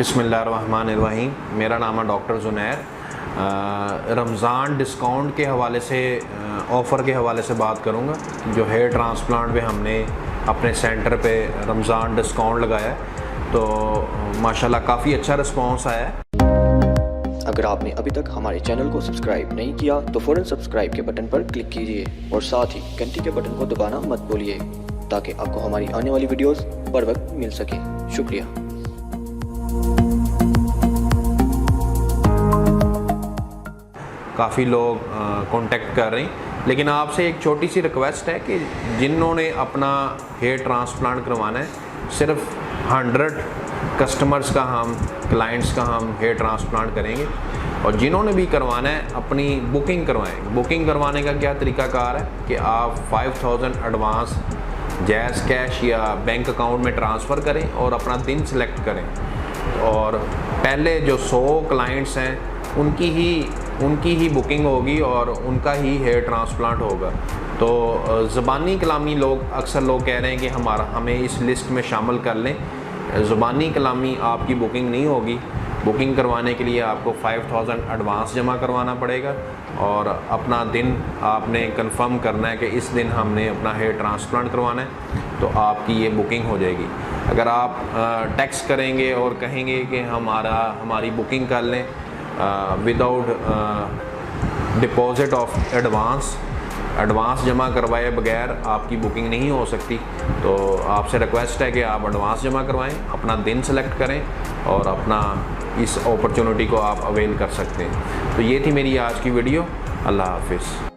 बिस्मिल्लाहिर्रहमानिर्रहीम। मेरा नाम है डॉक्टर ज़ुनैर। रमज़ान डिस्काउंट के हवाले से ऑफ़र के हवाले से बात करूँगा। जो हेयर ट्रांसप्लांट पे हमने अपने सेंटर पे रमज़ान डिस्काउंट लगाया है, तो माशाल्लाह काफ़ी अच्छा रिस्पांस आया है। अगर आपने अभी तक हमारे चैनल को सब्सक्राइब नहीं किया तो फ़ौरन सब्सक्राइब के बटन पर क्लिक कीजिए और साथ ही घंटी के बटन को दबाना मत भूलिए ताकि आपको हमारी आने वाली वीडियोस बर वक्त मिल सके। शुक्रिया। काफ़ी लोग कांटेक्ट कर रहे हैं, लेकिन आपसे एक छोटी सी रिक्वेस्ट है कि जिन्होंने अपना हेयर ट्रांसप्लांट करवाना है, सिर्फ 100 कस्टमर्स का हम क्लाइंट्स का हम हेयर ट्रांसप्लांट करेंगे। और जिन्होंने भी करवाना है अपनी बुकिंग करवाएं। बुकिंग करवाने का क्या तरीकाकार है कि आप 5000 एडवांस जैज़ कैश या बैंक अकाउंट में ट्रांसफ़र करें और अपना दिन सेलेक्ट करें। और पहले जो 100 क्लाइंट्स हैं उनकी ही बुकिंग होगी और उनका ही हेयर ट्रांसप्लांट होगा। तो ज़बानी कलामी लोग अक्सर लोग कह रहे हैं कि हमें इस लिस्ट में शामिल कर लें। ज़बानी कलामी आपकी बुकिंग नहीं होगी। बुकिंग करवाने के लिए आपको 5000 एडवांस जमा करवाना पड़ेगा और अपना दिन आपने कंफर्म करना है कि इस दिन हमने अपना हेयर ट्रांसप्लांट करवाना है, तो आपकी ये बुकिंग हो जाएगी। अगर आप टेक्स्ट करेंगे और कहेंगे कि हमारी बुकिंग कर लें विदाउट डिपॉजिट ऑफ एडवांस जमा करवाए बगैर आपकी बुकिंग नहीं हो सकती। तो आपसे रिक्वेस्ट है कि आप एडवांस जमा करवाएं, अपना दिन सेलेक्ट करें और अपना इस अपॉर्चुनिटी को आप अवेल कर सकते हैं। तो ये थी मेरी आज की वीडियो। अल्लाह हाफिज़।